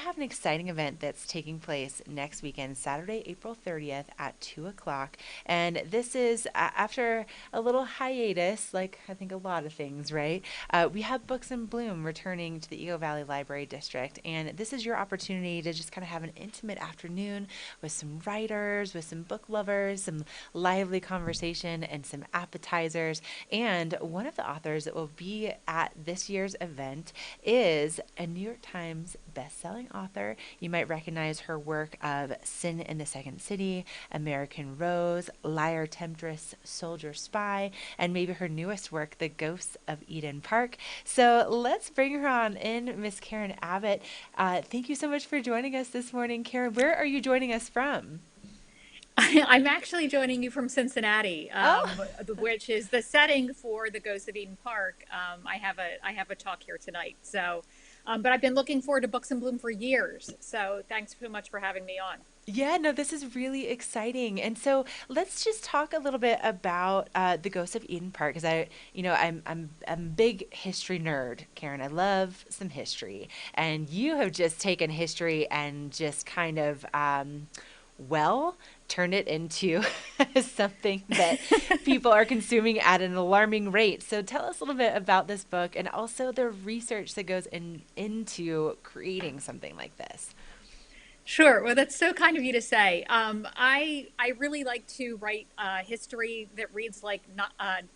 have an exciting event that's taking place next weekend, Saturday, April 30th at 2 o'clock. And this is after a little hiatus, like I think a lot of things, right? We have Books in Bloom returning to the Eagle Valley Library District. And this is your opportunity to just kind of have an intimate afternoon with some writers, with some book lovers, some lively conversation, and some appetizers. And one of the authors that will be at this year's event is a New York Times best-selling author. You might recognize her work of Sin in the Second City, American Rose, Liar Temptress Soldier Spy, and maybe her newest work, The Ghosts of Eden Park. So let's bring her on in, Miss Karen Abbott. Thank you so much for joining us this morning. Karen, where are you joining us from? I'm actually joining you from Cincinnati, Oh, which is the setting for the Ghost of Eden Park. I have a talk here tonight. But I've been looking forward to Books in Bloom for years. So thanks so much for having me on. yeah, no, this is really exciting. And so let's just talk a little bit about the Ghosts of Eden Park, because I'm a big history nerd, Karen. I love some history, and you have just taken history and just kind of well, turn it into something that people are consuming at an alarming rate. So tell us a little bit about this book and also the research that goes into creating something like this. Sure. Well, that's so kind of you to say. I really like to write history that reads like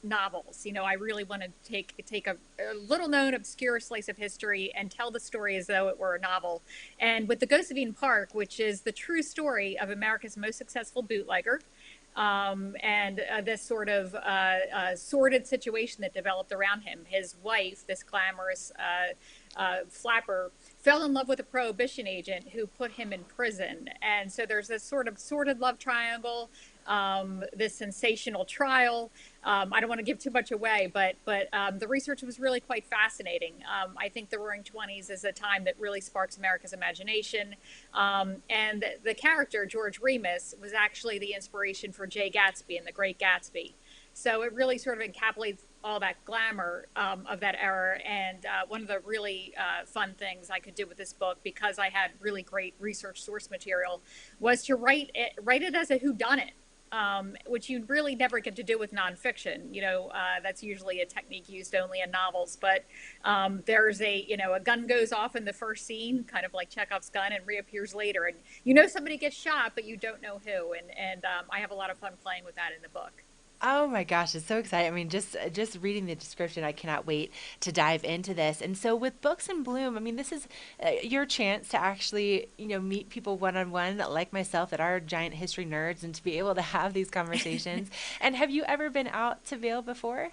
novels. You know, I really want to take a little known obscure slice of history and tell the story as though it were a novel. And with the Ghost of Eden Park, which is the true story of America's most successful bootlegger, and this sort of sordid situation that developed around him. His wife, this glamorous flapper, fell in love with a prohibition agent who put him in prison. And so there's this sort of sordid love triangle, this sensational trial. I don't want to give too much away, but the research was really quite fascinating. I think the Roaring Twenties is a time that really sparks America's imagination. And the character, George Remus, was actually the inspiration for Jay Gatsby and The Great Gatsby. So it really sort of encapsulates all that glamour of that era. And one of the really fun things I could do with this book, because I had really great research source material, was to write it as a whodunit. Which you really never get to do with nonfiction. You know, that's usually a technique used only in novels. But there's a gun goes off in the first scene, kind of like Chekhov's gun, and reappears later. And you know somebody gets shot, but you don't know who. And I have a lot of fun playing with that in the book. Oh my gosh, it's so exciting. I mean, just reading the description, I cannot wait to dive into this. And so with Books in Bloom, I mean, this is your chance to actually, meet people one on one like myself that are giant history nerds and to be able to have these conversations. And have you ever been out to Vail before?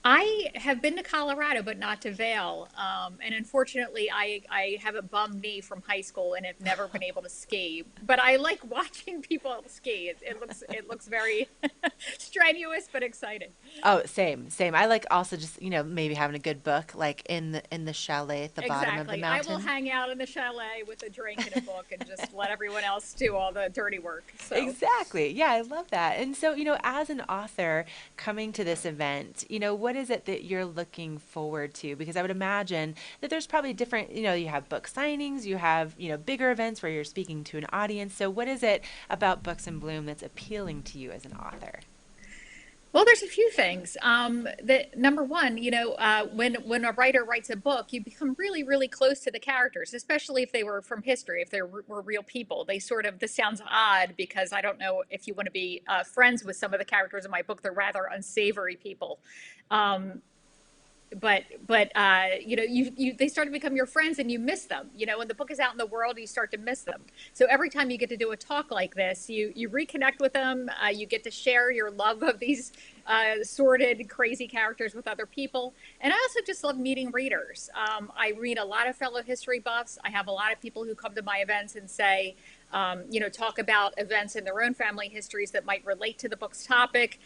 I have been to Colorado, but not to Vail. And unfortunately, I have a bum knee from high school and have never been able to ski. But I like watching people ski. It looks very strenuous but exciting. Oh, same, same. I like also just, maybe having a good book like in the chalet at the bottom of the Exactly. I will mountain. hang out in the chalet with a drink and a book and just let everyone else do all the dirty work. So. Exactly. Yeah, I love that. And so, as an author coming to this event, what is it that you're looking forward to? Because I would imagine that there's probably different, you have book signings, you have, bigger events where you're speaking to an audience. So what is it about Books in Bloom that's appealing to you as an author? Well, there's a few things. That number one, when a writer writes a book, you become really, really close to the characters, especially if they were from history, if they were real people. They sort of, this sounds odd because I don't know if you want to be friends with some of the characters in my book. They're rather unsavory people. Um, but they start to become your friends and you miss them. When the book is out in the world, you start to miss them. So every time you get to do a talk like this, you reconnect with them. You get to share your love of these sordid, crazy characters with other people. And I also just love meeting readers. I read a lot of fellow history buffs. I have a lot of people who come to my events and say, talk about events in their own family histories that might relate to the book's topic.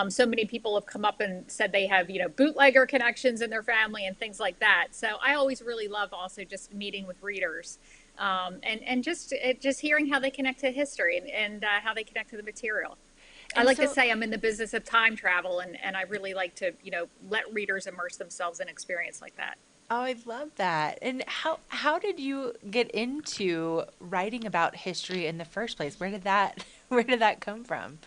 So many people have come up and said they have, bootlegger connections in their family and things like that. So I always really love also just meeting with readers and just hearing how they connect to history and how they connect to the material. I And like to so, say I'm in the business of time travel, and I really like to, let readers immerse themselves in experience like that. Oh, I love that. And how did you get into writing about history in the first place? Where did that where did that come from?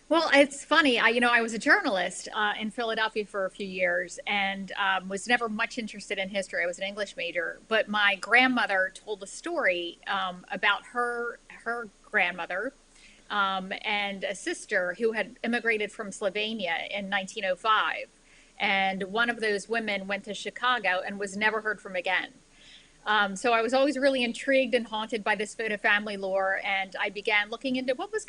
Well, it's funny. I was a journalist in Philadelphia for a few years and was never much interested in history. I was an English major, but my grandmother told a story about her grandmother and a sister who had immigrated from Slovenia in 1905. And one of those women went to Chicago and was never heard from again. So I was always really intrigued and haunted by this bit of family lore, and I began looking into what was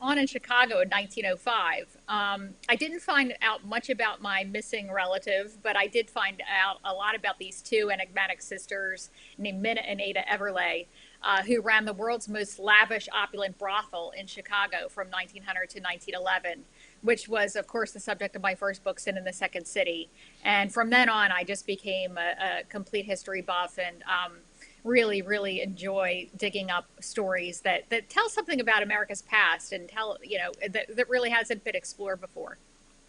on in Chicago in 1905. I didn't find out much about my missing relative, but I did find out a lot about these two enigmatic sisters named Minna and Ada Everley, who ran the world's most lavish, opulent brothel in Chicago from 1900 to 1911, which was, of course, the subject of my first book, Sin in the Second City. And from then on, I just became a complete history buff and really, really enjoy digging up stories that tell something about America's past and that really hasn't been explored before.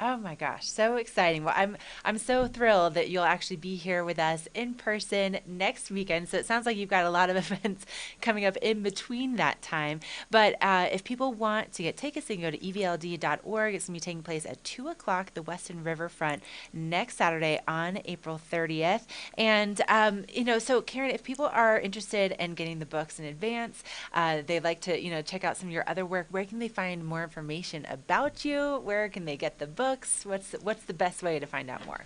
Oh my gosh, so exciting. Well, I'm so thrilled that you'll actually be here with us in person next weekend. So it sounds like you've got a lot of events coming up in between that time. But if people want to get tickets, they can go to evld.org. It's going to be taking place at 2 o'clock, the Westin Riverfront, next Saturday on April 30th. And, so Karen, if people are interested in getting the books in advance, they'd like to, check out some of your other work, where can they find more information about you? Where can they get the books? What's the best way to find out more?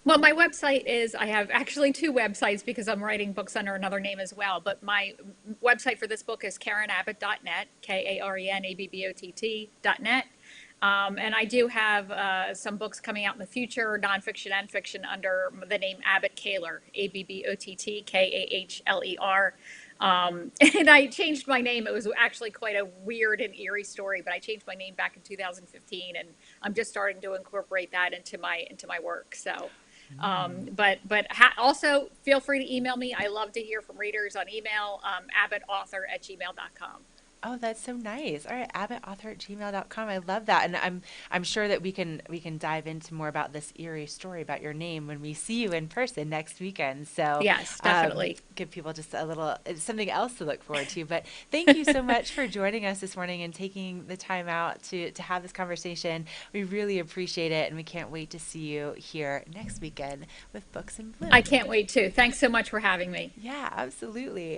Well, my website is, I have actually two websites because I'm writing books under another name as well. But my website for this book is karenabbott.net, KarenAbbott.net. And I do have some books coming out in the future, nonfiction and fiction, under the name Abbott Kaler, AbbotTKahler. And I changed my name. It was actually quite a weird and eerie story, but I changed my name back in 2015, and I'm just starting to incorporate that into my work. So, also feel free to email me. I love to hear from readers on email, abbottauthor@gmail.com. Oh, that's so nice. All right, abbottauthor@gmail.com. I love that, and I'm sure that we can dive into more about this eerie story about your name when we see you in person next weekend. So, Yes, definitely. give people just a little something else to look forward to. But thank you so much for joining us this morning and taking the time out to have this conversation. We really appreciate it, and we can't wait to see you here next weekend with Books in Bloom. I can't wait to. Thanks so much for having me. Yeah, absolutely.